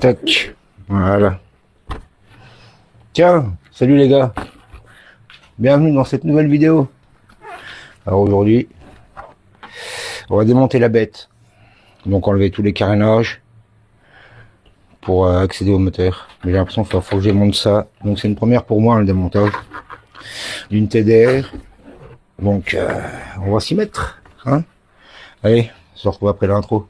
Tac. Voilà. Tiens, salut les gars. Bienvenue dans cette nouvelle vidéo. Alors aujourd'hui, on va démonter la bête. Donc enlever tous les carénages pour accéder au moteur. Mais j'ai l'impression qu'il faut que je démonte ça. Donc c'est une première pour moi, le démontage d'une TDR. Donc on va s'y mettre. Hein, allez, on se retrouve après l'intro.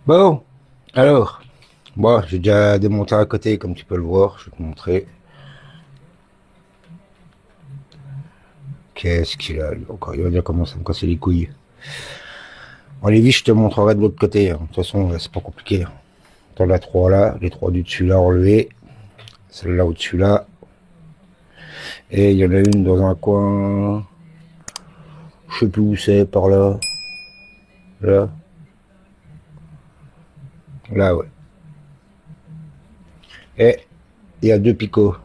Bon, alors, moi j'ai déjà démonté à côté comme tu peux le voir, je vais te montrer. Qu'est-ce qu'il a lui encore, il va bien commencer à me casser les couilles. Bon, les vis je te montrerai de l'autre côté, hein. De toute façon c'est pas compliqué. T'en as trois là, les trois du dessus là enlevés, celle-là au-dessus là, et il y en a une dans un coin, je sais plus où c'est, par là, là. Là, ouais. Et il y a deux picots.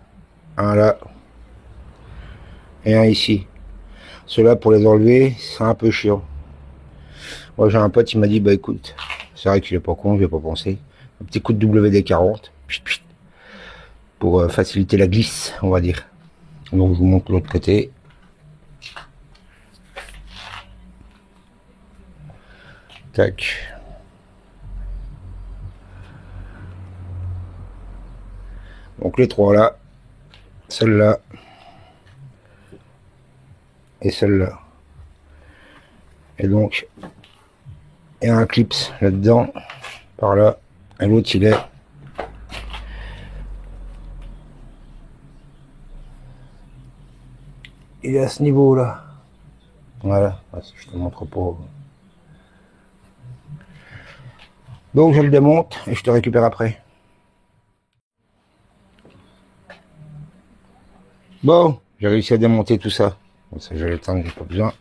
Un là. Et un ici. Ceux-là, pour les enlever, c'est un peu chiant. Moi, j'ai un pote, il m'a dit, bah écoute, c'est vrai qu'il est pas con, je vais pas penser. Un petit coup de WD-40. Pour faciliter la glisse, on va dire. Donc, je vous montre l'autre côté. Tac. Donc les trois là, celle-là et celle-là. Et donc, il y a un clips là-dedans, par là, et l'autre il est à ce niveau-là. Voilà, si je te montre pas. Donc je le démonte et je te récupère après. Bon, j'ai réussi à démonter tout ça. Bon, ça, je vais l'éteindre, j'ai pas besoin.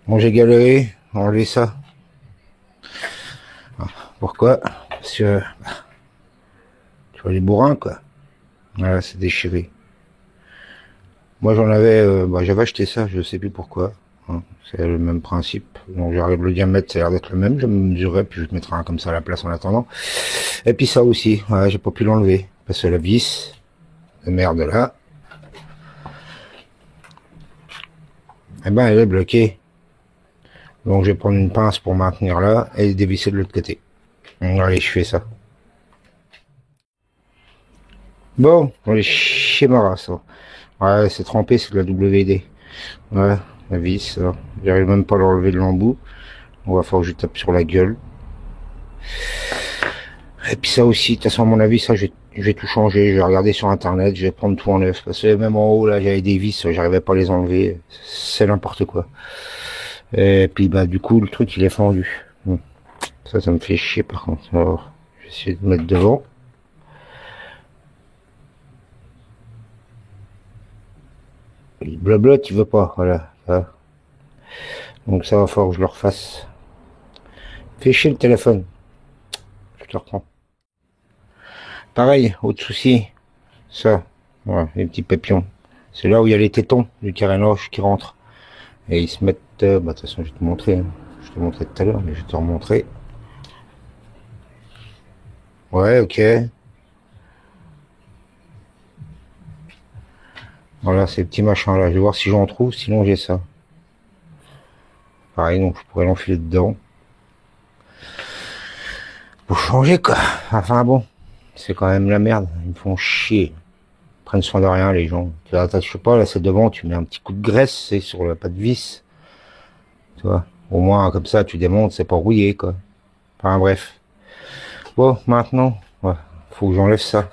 Bon, j'ai galéré à enlever ça. Alors, pourquoi? Parce que, tu vois les bourrins, quoi. Voilà, c'est déchiré. Moi, j'en avais, j'avais acheté ça, je sais plus pourquoi. Hein, c'est le même principe. Donc, j'arrive le diamètre, ça a l'air d'être le même. Je me mesurerai, puis je te mettrai un comme ça à la place en attendant. Et puis ça aussi, voilà, j'ai pas pu l'enlever. Parce que la vis de merde là, eh ben, elle est bloquée. Donc, je vais prendre une pince pour maintenir là et dévisser de l'autre côté. Donc, allez, je fais ça. Bon, on est chez Mara, ça. Ouais, c'est trempé, c'est de la WD. Ouais, la vis, j'arrive même pas à l'enlever de l'embout. On va falloir que je tape sur la gueule. Et puis ça aussi, de toute façon, à mon avis, ça, je vais tout changer. Je vais regarder sur internet, je vais prendre tout en neuf. Parce que même en haut, là, j'avais des vis, j'arrivais pas à les enlever. C'est n'importe quoi. Et puis, bah, du coup, le truc, il est fendu. Ça me fait chier, par contre. Alors, je vais essayer de mettre devant. Le blabla, tu veux pas, voilà. Donc ça va falloir que je le refasse. Fais chier le téléphone. Je te reprends. Pareil, autre souci. Ça, voilà, les petits papillons. C'est là où il y a les tétons du carénage qui rentrent. Et ils se mettent... de toute façon, je vais te montrer. Hein. Je te montrais tout à l'heure, mais je vais te remontrer. Ouais, ok. Voilà, ces petits machins là. Je vais voir si j'en trouve, sinon j'ai ça. Pareil, donc je pourrais l'enfiler dedans. Pour changer, quoi. Enfin bon, c'est quand même la merde. Ils me font chier. Ils prennent soin de rien, les gens. Tu sais pas, là, c'est devant, tu mets un petit coup de graisse, c'est sur le pas de vis. Tu vois. Au moins, comme ça, tu démontes, c'est pas rouillé, quoi. Enfin, bref. Bon, maintenant, ouais, faut que j'enlève ça.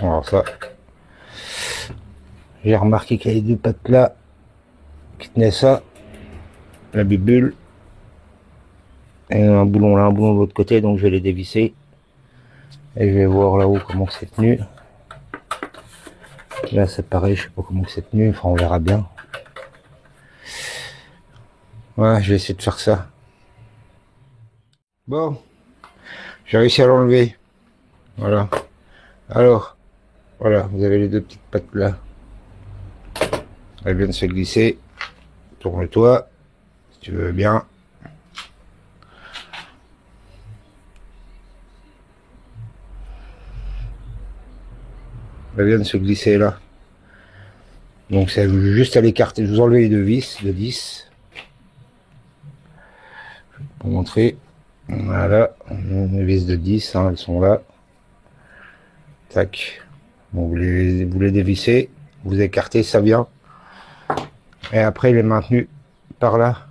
Alors ça, j'ai remarqué qu'il y a les deux pattes là. qui tenait ça, la bubule. Et un boulon là, un boulon de l'autre côté, donc je vais les dévisser. Et je vais voir là-haut comment c'est tenu. Là c'est pareil, je sais pas comment c'est tenu, enfin on verra bien. Ouais, je vais essayer de faire ça. Bon, j'ai réussi à l'enlever. Voilà. Alors, voilà, vous avez les deux petites pattes là. Elles viennent se glisser. Tourne-toi, si tu veux bien. Elles viennent se glisser là. Donc c'est juste à l'écarter. Je vous enlève les deux vis de 10. Pour montrer. Voilà, les vis de 10, hein, elles sont là. Tac. Bon, vous les dévissez, vous écartez, ça vient. Et après, il est maintenu par là.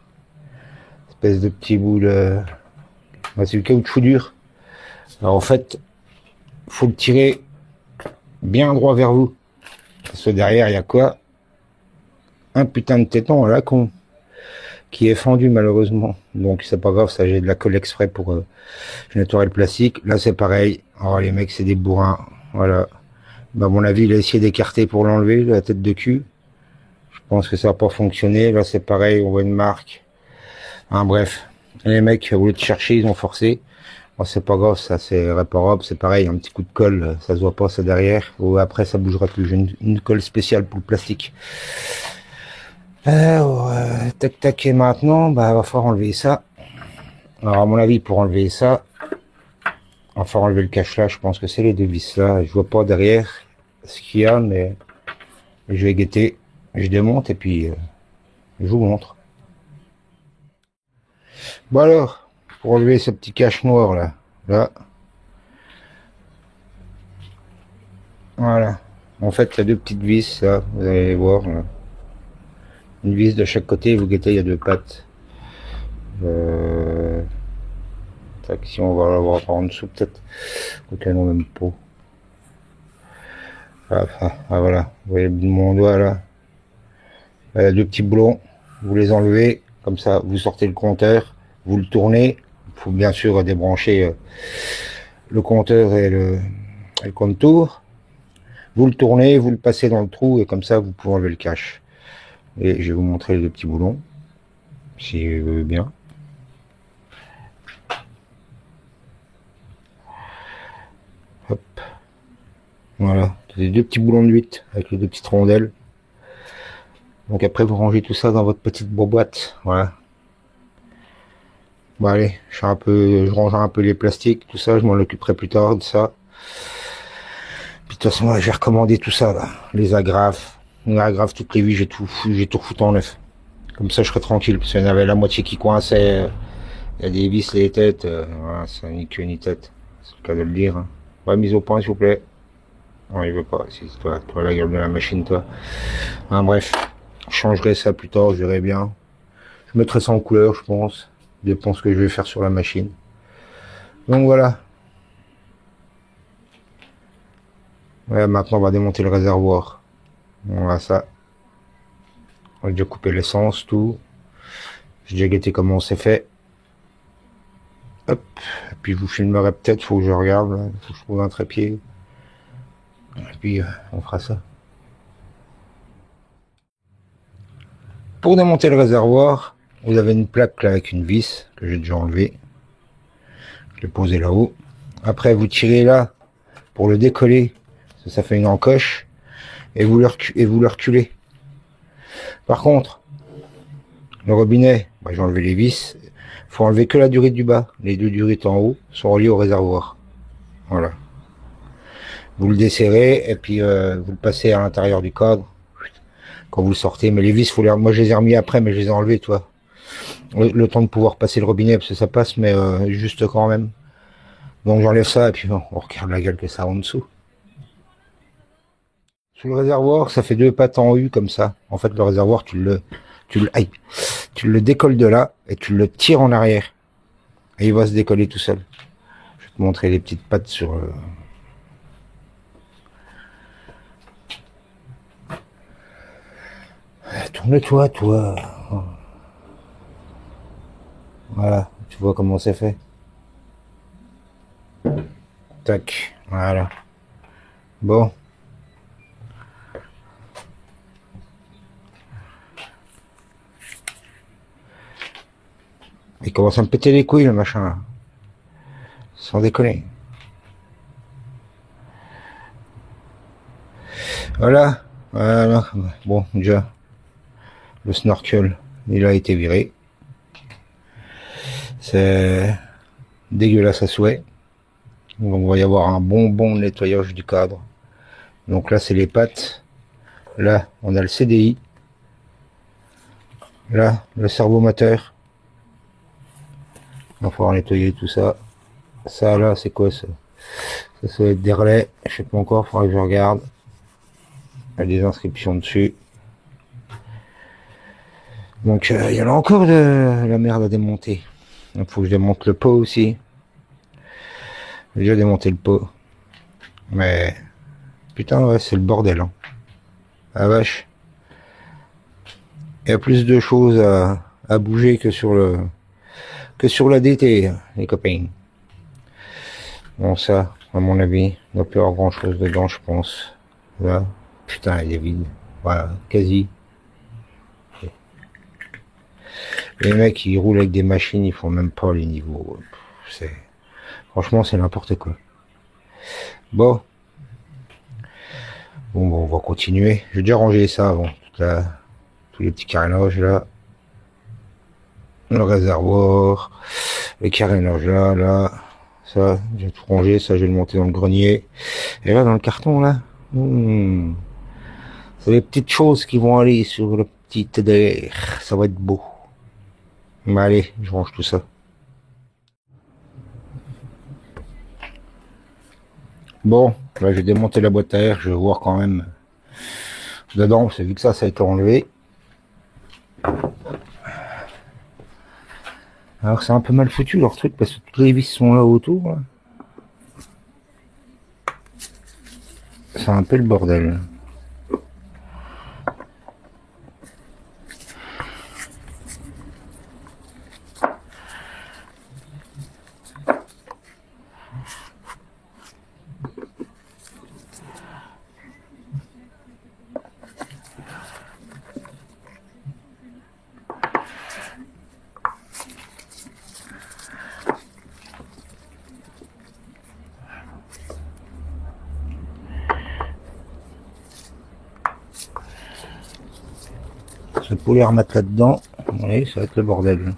Espèce de petit bout de... c'est du caoutchouc dur. Alors en fait, faut le tirer bien droit vers vous. Parce que derrière, il y a quoi? Un putain de téton à la con. Qui est fendu malheureusement. Donc c'est pas grave, ça j'ai de la colle exprès pour nettoyer le plastique. Là c'est pareil. Oh les mecs c'est des bourrins. Voilà. Bah, à mon avis il a essayé d'écarter pour l'enlever, la tête de cul. Je pense que ça n'a pas fonctionné. Là c'est pareil, on voit une marque. Hein, bref. Les mecs au lieu de chercher ils ont forcé. Bon, c'est pas grave, ça c'est réparable, c'est pareil, un petit coup de colle, ça se voit pas ça derrière. Ou après ça bougera plus. J'ai une colle spéciale pour le plastique. Tac tac, et maintenant bah va falloir enlever ça. Alors à mon avis pour enlever ça, il va falloir enlever le cache-là, je pense que c'est les deux vis là. Je vois pas derrière ce qu'il y a, mais je vais guetter, je démonte et puis je vous montre. Bon alors, pour enlever ce petit cache noir là, voilà. En fait il y a deux petites vis là, vous allez voir là. Une vis de chaque côté, vous guettez, il y a deux pattes. Tac, si on va l'avoir par en dessous peut-être. Ok, non, même pas. Voilà, vous voyez mon doigt là. Il y a deux petits boulons, vous les enlevez, comme ça vous sortez le compteur, vous le tournez. Il faut bien sûr débrancher le compteur et le compte-tour. Vous le tournez, vous le passez dans le trou et comme ça vous pouvez enlever le cache. Et je vais vous montrer les deux petits boulons, si vous voulez bien. Hop. Voilà, les deux petits boulons de 8 avec les deux petites rondelles. Donc après vous rangez tout ça dans votre petite boîte, voilà. Bon allez, je range un peu les plastiques, tout ça, je m'en occuperai plus tard de ça. Puis de toute façon, là, j'ai recommandé tout ça, là. Les agrafes, toutes les vis, j'ai tout refoutu en neuf. Comme ça, je serai tranquille, parce qu'il y en avait la moitié qui coinçait. Il y a des vis, les têtes, voilà, ça ni queue ni tête. C'est le cas de le dire. Hein. Ouais, mise au point, s'il vous plaît. Non, il veut pas. C'est toi, la gueule de la machine, toi. Hein, bref, je changerai ça plus tard, je verrai bien. Je mettrai ça en couleur, je pense. Dépend ce que je vais faire sur la machine. Donc voilà. Ouais, maintenant on va démonter le réservoir. Voilà ça. On va déjà couper l'essence, tout. J'ai déjà guetté comment c'est fait. Hop. Et puis je vous filmerai peut-être, faut que je regarde. Là. Faut que je trouve un trépied. Et puis on fera ça. Pour démonter le réservoir, vous avez une plaque là avec une vis que j'ai déjà enlevée. Je l'ai posée là-haut. Après vous tirez là pour le décoller. Ça fait une encoche. Et vous le reculez. Par contre, le robinet, bah, j'ai enlevé les vis. Faut enlever que la durite du bas. Les deux durites en haut sont reliées au réservoir. Voilà. Vous le desserrez et puis vous le passez à l'intérieur du cadre quand vous le sortez. Mais les vis, moi je les ai remis après, mais je les ai enlevés, toi. Le temps de pouvoir passer le robinet parce que ça passe, mais juste quand même. Donc j'enlève ça et puis on regarde la gueule que ça a en dessous. Sous le réservoir, ça fait deux pattes en U comme ça. En fait, le réservoir, tu le décolles de là et tu le tires en arrière. Et il va se décoller tout seul. Je vais te montrer les petites pattes sur... Tourne-toi, toi. Voilà, tu vois comment c'est fait. Tac, voilà. Bon. Il commence à me péter les couilles, le machin, là. Sans déconner. Voilà. Voilà. Bon, déjà, le snorkel, il a été viré. C'est dégueulasse à souhait. Donc, il va y avoir un bon nettoyage du cadre. Donc là, c'est les pattes. Là, on a le CDI. Là, le cerveau moteur. Il va falloir nettoyer tout ça. Ça, là, c'est quoi ça? Ça va être des relais. Je sais pas encore, il faudra que je regarde. Il y a des inscriptions dessus. Donc, il y en a encore de la merde à démonter. Il faut que je démonte le pot aussi. J'ai déjà démonté le pot. Mais, putain, ouais, c'est le bordel. Hein. Ah vache. Il y a plus de choses à bouger que sur la DT, les copains. Bon, ça, à mon avis, il ne doit plus y avoir grand chose dedans, je pense. Là, putain, il est vide. Voilà, quasi. Les mecs, ils roulent avec des machines, ils font même pas les niveaux. Franchement, c'est n'importe quoi. Bon. Bon, on va continuer. J'ai déjà rangé ça avant. Tous les petits carénages là. Le réservoir. Les carénages là. Ça, j'ai tout rangé. Ça, je vais le monter dans le grenier. Et là, dans le carton là. C'est les petites choses qui vont aller sur le petit TDR. Ça va être beau. Mais allez, je range tout ça. Bon, là j'ai démonté la boîte à air, je vais voir quand même dedans, c'est vu que ça a été enlevé. Alors c'est un peu mal foutu leur truc parce que toutes les vis sont là autour. Là. C'est un peu le bordel. Pour les remettre là-dedans, oui, ça va être le bordel.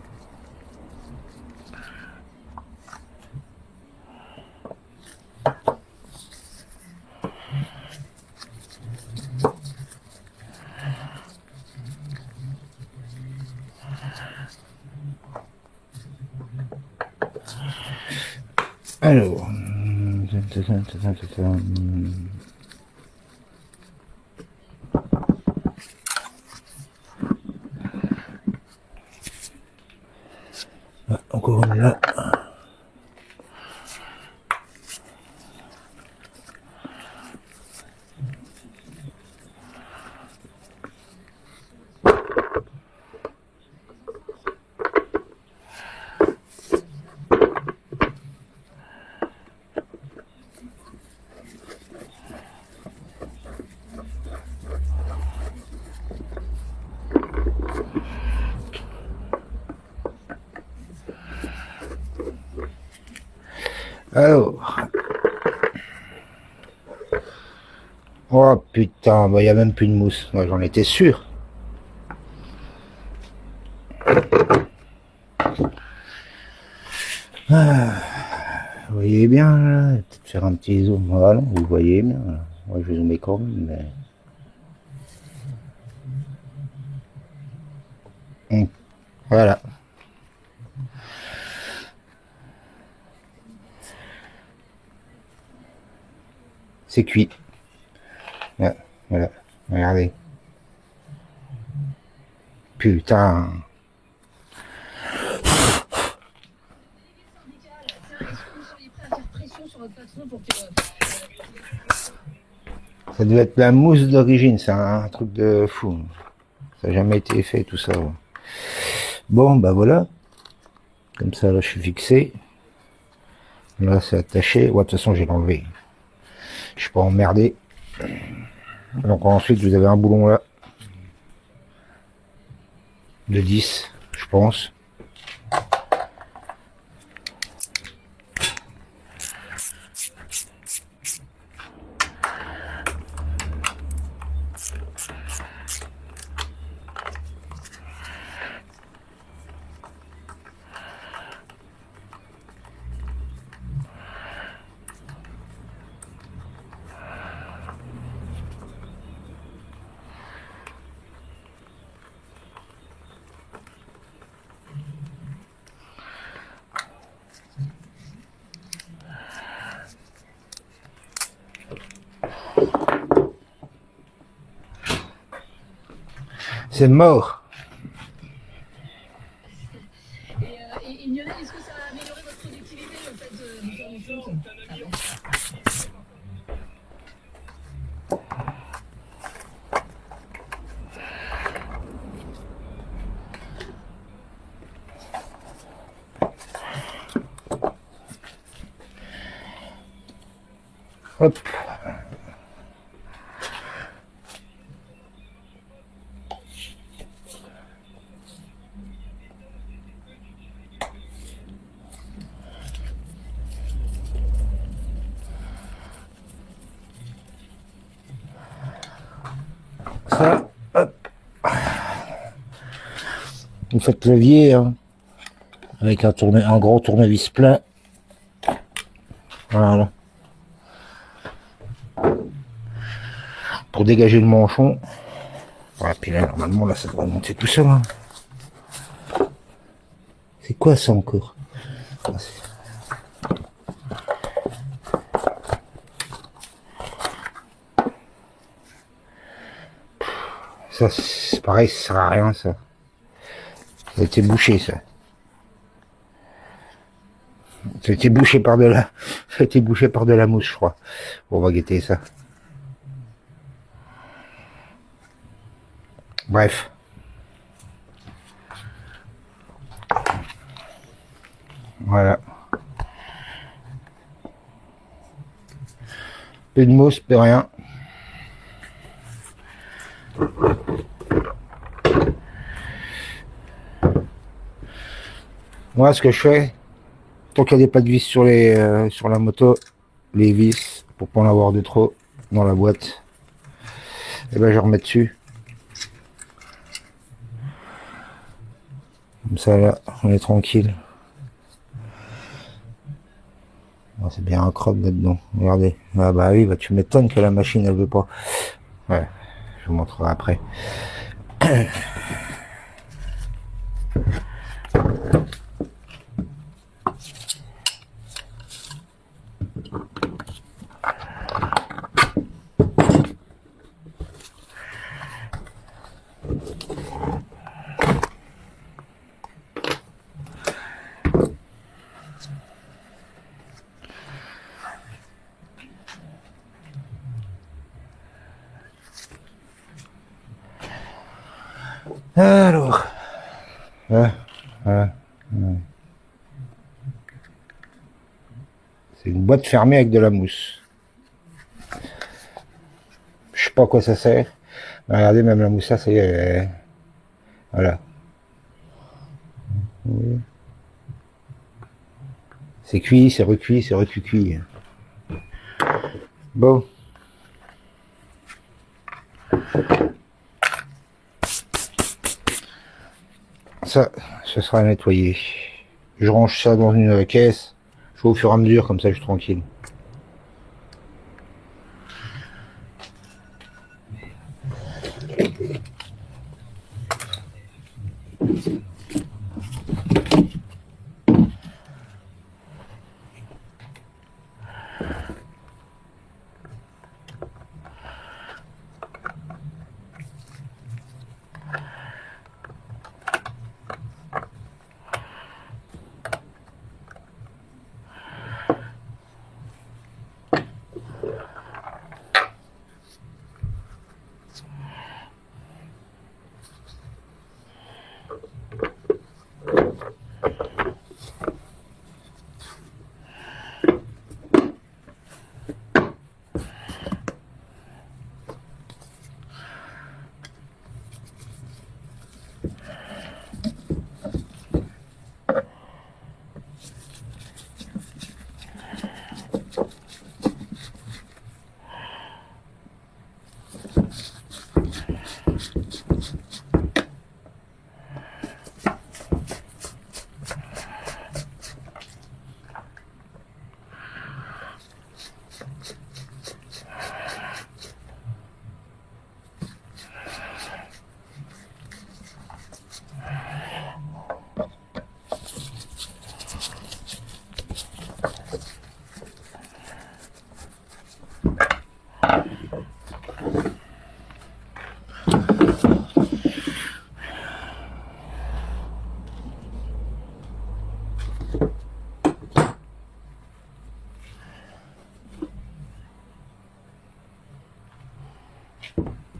Alors, encore une là. Alors. Oh putain, bah y a même plus de mousse. Moi j'en étais sûr. Ah, vous voyez bien là, peut-être faire un petit zoom. Voilà, vous voyez bien. Là. Moi je vais zoomer quand même, mais. Voilà. C'est cuit. Voilà. Voilà. Regardez. Putain. Ça devait être la mousse d'origine, c'est un truc de fou. Ça n'a jamais été fait tout ça. Bon, bah voilà. Comme ça, là, je suis fixé. Là, c'est attaché. Ouais, de toute façon, j'ai l'enlevé. Je suis pas emmerdé. Donc ensuite, vous avez un boulon là. De 10, je pense. C'est mort. Et Lionel, est-ce que ça a amélioré votre productivité, le fait de faire du foot? Hop. Ça, hop. Vous faites levier, hein, avec un gros tournevis plein. Voilà. Pour dégager le manchon. Voilà, puis là, normalement, là, ça devrait monter tout seul. Hein. C'est quoi ça encore? Ça, c'est pareil, ça sert à rien, ça. Ça a été bouché, ça. Ça a été bouché par de la... Ça a été bouché par de la mousse, je crois. Bon, on va guetter ça. Bref. Voilà. Plus de mousse, plus rien. Moi, ce que je fais, tant qu'il n'y a pas de vis sur sur la moto, les vis, pour pas en avoir de trop dans la boîte, et ben je remets dessus. Comme ça, là, on est tranquille. Oh, c'est bien un croc là-dedans. Regardez. Ah bah oui, bah tu m'étonnes que la machine, elle veut pas. Ouais, je vous montrerai après. Alors, c'est une boîte fermée avec de la mousse. Je sais pas à quoi ça sert. Mais regardez, même la mousse, ça y est. Voilà. C'est cuit, c'est recuit, c'est recuit. Bon. Ça, ce sera à nettoyer. Je range ça dans une caisse. Je fais au fur et à mesure, comme ça je suis tranquille.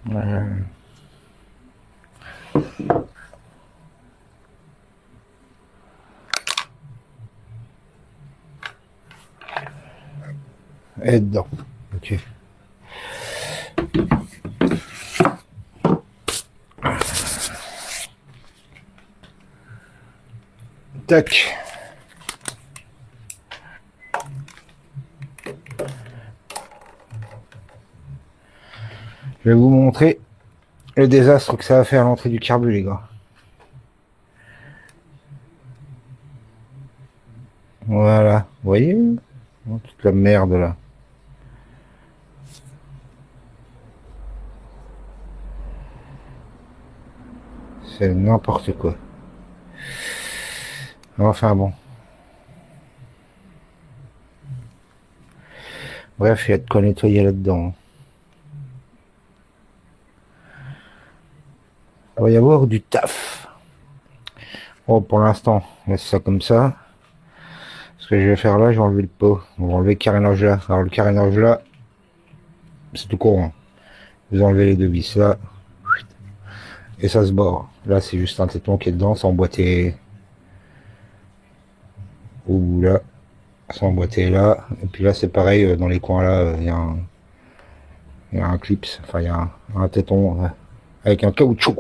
Voilà. Et dedans. Ok. Tac. Je vais vous montrer le désastre que ça va faire à l'entrée du carbu, les gars. Voilà. Vous voyez? Toute la merde là. C'est n'importe quoi. Enfin bon. Bref, il y a de quoi nettoyer là-dedans. Il va y avoir du taf. Bon, pour l'instant, laisse ça comme ça. Ce que je vais faire là, je vais enlever le pot. On va enlever le carénage là. Alors le carénage là, c'est tout courant. Vous enlevez les deux vis là. Et ça se bord. Là, c'est juste un téton qui est dedans, c'est emboîté au bout là. C'est emboîté là. Et puis là, c'est pareil, dans les coins là, il y a un clips. Enfin, il y a un téton avec un caoutchouc.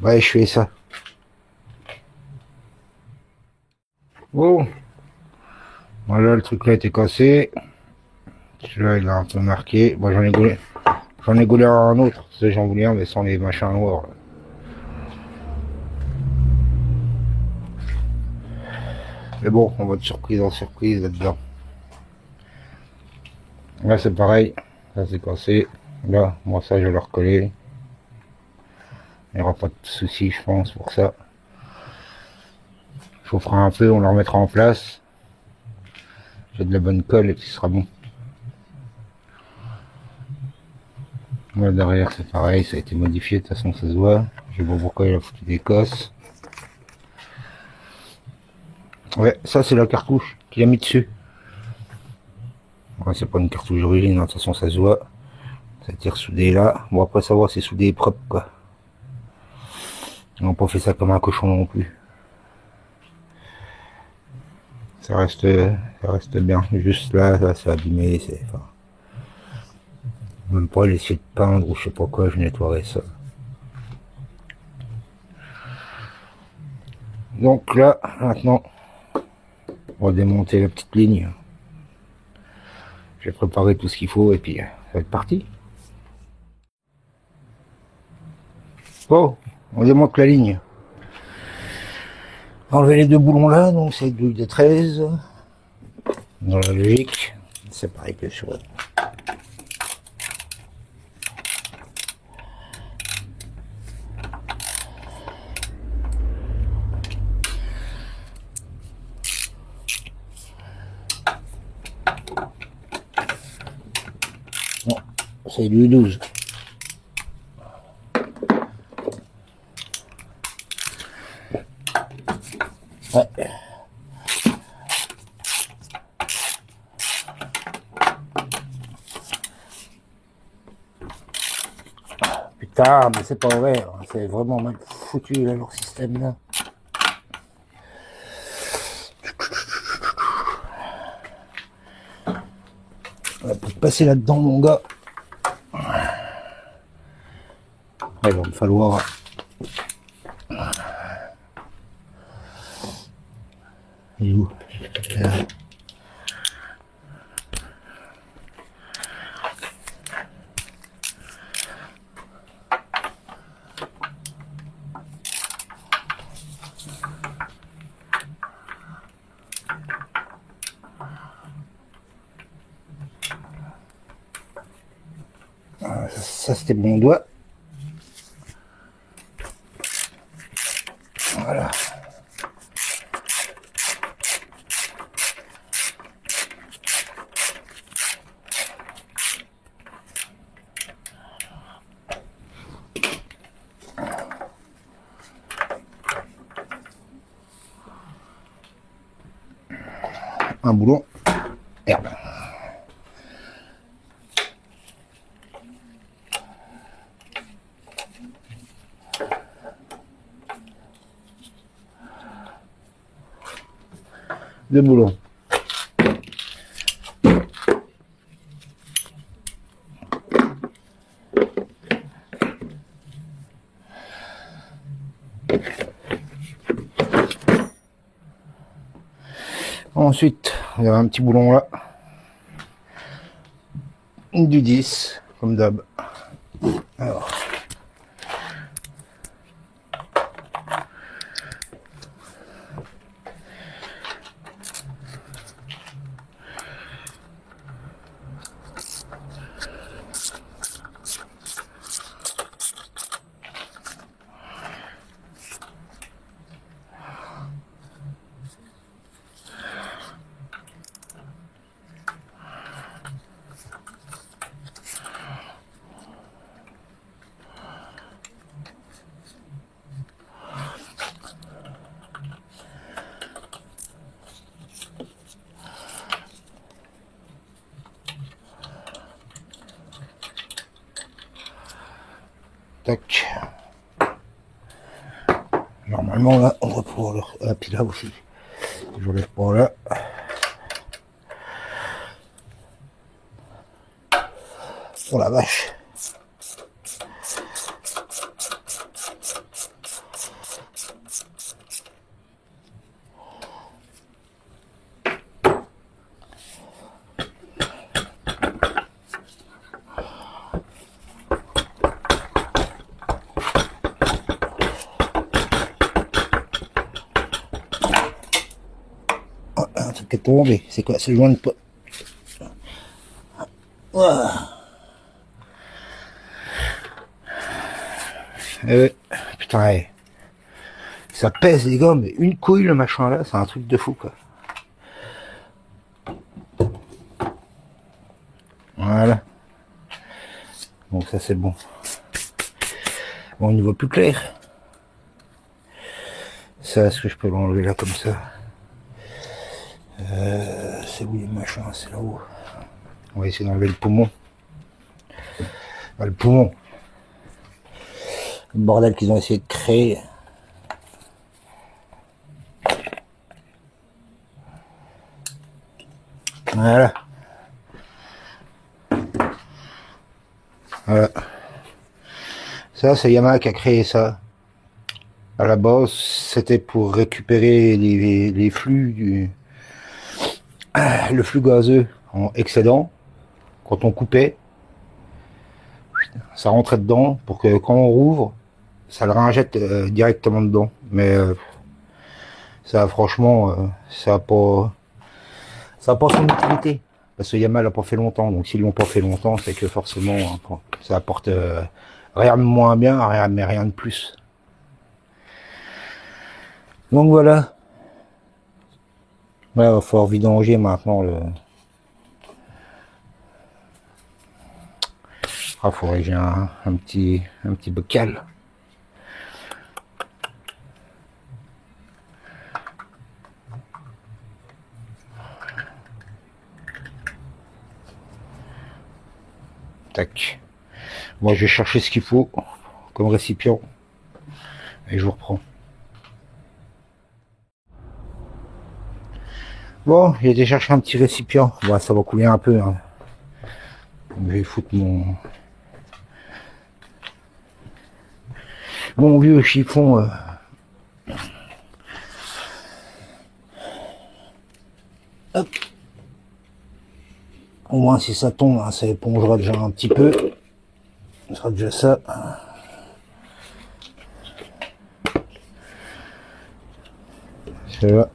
Ouais, je fais ça. Bon. Voilà, le truc là était cassé. Celui-là, il a un peu marqué. Moi, j'en ai gaulé un autre. Tu sais, j'en voulais un, mais sans les machins noirs. Là. Mais bon, on va de surprise en surprise là-dedans. Là, c'est pareil. Ça, c'est cassé. Là, moi, ça, je vais le recoller. Il n'y aura pas de souci, je pense, pour ça. Je vous ferai un peu, on le remettra en place. J'ai de la bonne colle et puis ce sera bon. Là, derrière, c'est pareil. Ça a été modifié. De toute façon, ça se voit. Je sais pas pourquoi il a foutu des cosses. Ouais, ça, c'est la cartouche qu'il a mis dessus. Ouais, c'est pas une cartouche d'origine, de toute façon ça se voit. Ça a été ressoudé là. Bon, après savoir si c'est soudé propre quoi. On n'a pas fait ça comme un cochon non plus. Ça reste bien. Juste là c'est abîmé. Enfin, même pas essayer de peindre ou je sais pas quoi, je nettoierai ça. Donc là, maintenant, on va démonter la petite ligne. Je vais préparer tout ce qu'il faut et puis ça va être parti. Bon, on démonte la ligne. Enlever les deux boulons là, donc c'est d'huile de 13. Dans la logique, c'est pareil que sur bon, c'est du 12. Ouais. Putain, mais c'est pas vrai, c'est vraiment mal foutu là, leur système là. On va peut-être passer là-dedans mon gars. Ouais, il va me falloir. Il est où? Là. Ça c'était mon doigt. Voilà. un boulon. Merde. Deux boulons. Ensuite, il y a un petit boulon là. Du 10, comme d'hab. Alors. Tac. Normalement là, on va pouvoir le... Ah, puis là aussi. Je lève pas là. Oh la vache. Un truc qui est tombé, c'est quoi? C'est le joint de pot. Putain, ouais. Ça pèse les gars, mais une couille le machin là, c'est un truc de fou quoi. Voilà. Donc ça c'est bon. Bon, on y voit plus clair. Ça, est-ce que je peux l'enlever là comme ça? C'est où les machins? C'est là-haut. On va essayer d'enlever le poumon. Ah, le poumon. Le bordel qu'ils ont essayé de créer. Voilà. Voilà. Ça, c'est Yamaha qui a créé ça. À la base, c'était pour récupérer les flux le flux gazeux en excédent. Quand on coupait, ça rentrait dedans pour que quand on rouvre, ça le réinjecte directement dedans. Mais ça, franchement, ça a pas son utilité. Parce que Yamaha l'a pas fait longtemps. Donc s'ils l'ont pas fait longtemps, c'est que forcément, hein, ça apporte rien de moins bien, mais rien de plus. Donc voilà. Ouais, il va falloir vidanger maintenant le... Ah, faudrait que j'ai un petit bocal. Tac. Moi, je vais chercher ce qu'il faut comme récipient et je vous reprends. Bon, j'ai été chercher un petit récipient. Bon, ça va couler un peu. Hein. Je vais foutre mon vieux chiffon. Hop. Au moins, si ça tombe, hein, ça épongera déjà un petit peu. Ce sera déjà ça. C'est là.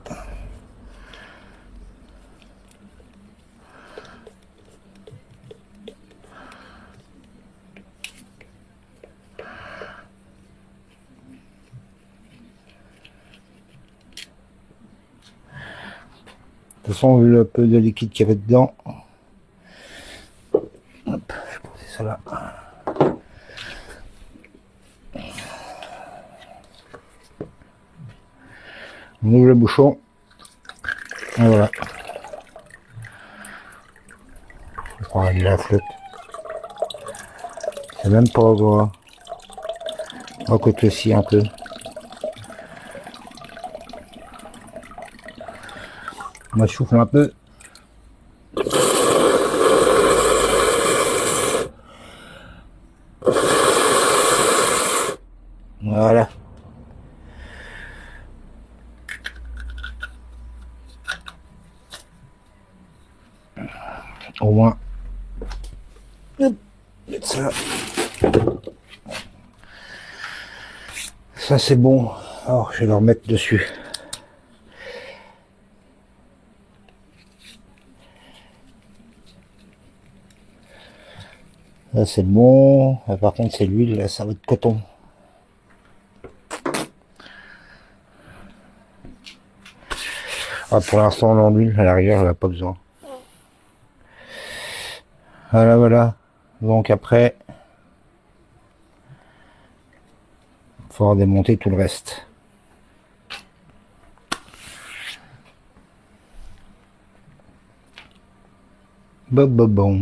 De toute façon, vu le peu de liquide qu'il y avait dedans, hop, je vais poser ça là. On ouvre le bouchon. Et voilà. Oh, il a la flotte. C'est même pas gros. Oh, côté aussi un peu. Moi, je souffle un peu. Voilà. Au moins. Ça, ça c'est bon. Alors, je vais le remettre dessus. Là, c'est bon. Là, par contre, c'est l'huile. Là, ça va être coton. Ah, pour l'instant, dans l'huile, à l'arrière, j'en ai pas besoin. Voilà, voilà. Donc après, il faut démonter tout le reste. Bon.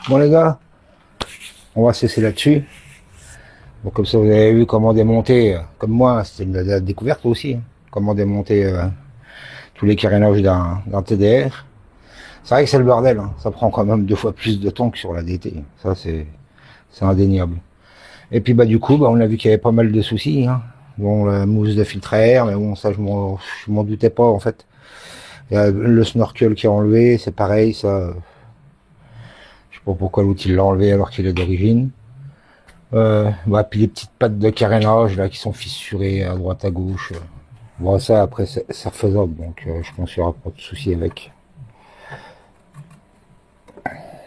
Bon les gars, on va cesser là-dessus. Bon, comme ça vous avez vu comment démonter, comme moi, c'était de la découverte aussi, hein, comment démonter tous les carénages d'un TDR. C'est vrai que c'est le bordel, hein. Ça prend quand même 2 fois plus de temps que sur la DT. Ça c'est indéniable. Et puis bah du coup, bah, on a vu qu'il y avait pas mal de soucis. Hein. Bon, la mousse de filtre à air, mais bon, ça je m'en doutais pas en fait. Il y a le snorkel qui est enlevé, c'est pareil, ça. Je sais pas pourquoi l'outil l'a enlevé alors qu'il est d'origine. Bah, puis les petites pattes de carénage là qui sont fissurées à droite à gauche. Bon, ça après c'est faisable, donc je pense qu'il n'y aura pas de souci avec.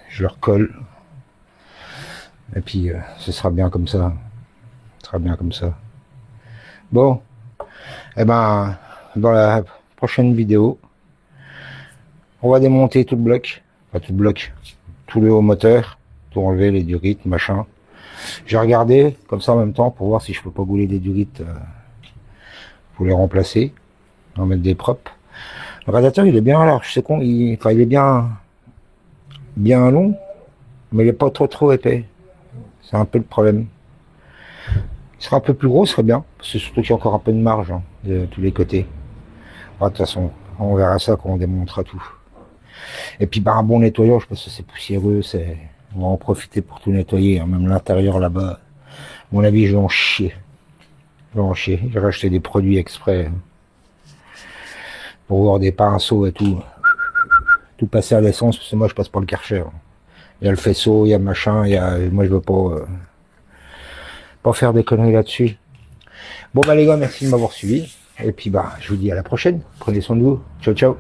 Je le recolle. Et puis ce sera bien comme ça. Ce sera bien comme ça. Bon, et ben dans la prochaine vidéo, on va démonter tout le bloc. Enfin tout le bloc. Tout le haut moteur. Pour enlever les durites, machin. J'ai regardé comme ça en même temps pour voir si je peux pas gouler des durites pour les remplacer, en mettre des propres. Le radiateur il est bien large, c'est con, il est bien long, mais il est pas trop épais. C'est un peu le problème. Il sera un peu plus gros, ce serait bien, parce que surtout qu'il y a encore un peu de marge hein, de tous les côtés. De toute façon, on verra ça quand on démontera tout. Et puis bah, un bon nettoyage, parce que c'est poussiéreux, on va en profiter pour tout nettoyer, hein, même l'intérieur là-bas. À mon avis, je vais en chier. J'ai racheté des produits exprès hein, pour voir des pinceaux et tout. Tout passer à l'essence, parce que moi je passe pas le Karcher. Il y a le faisceau, il y a machin, moi je veux pas faire des conneries là-dessus. Bon bah les gars, merci de m'avoir suivi. Et puis bah je vous dis à la prochaine. Prenez soin de vous. Ciao ciao.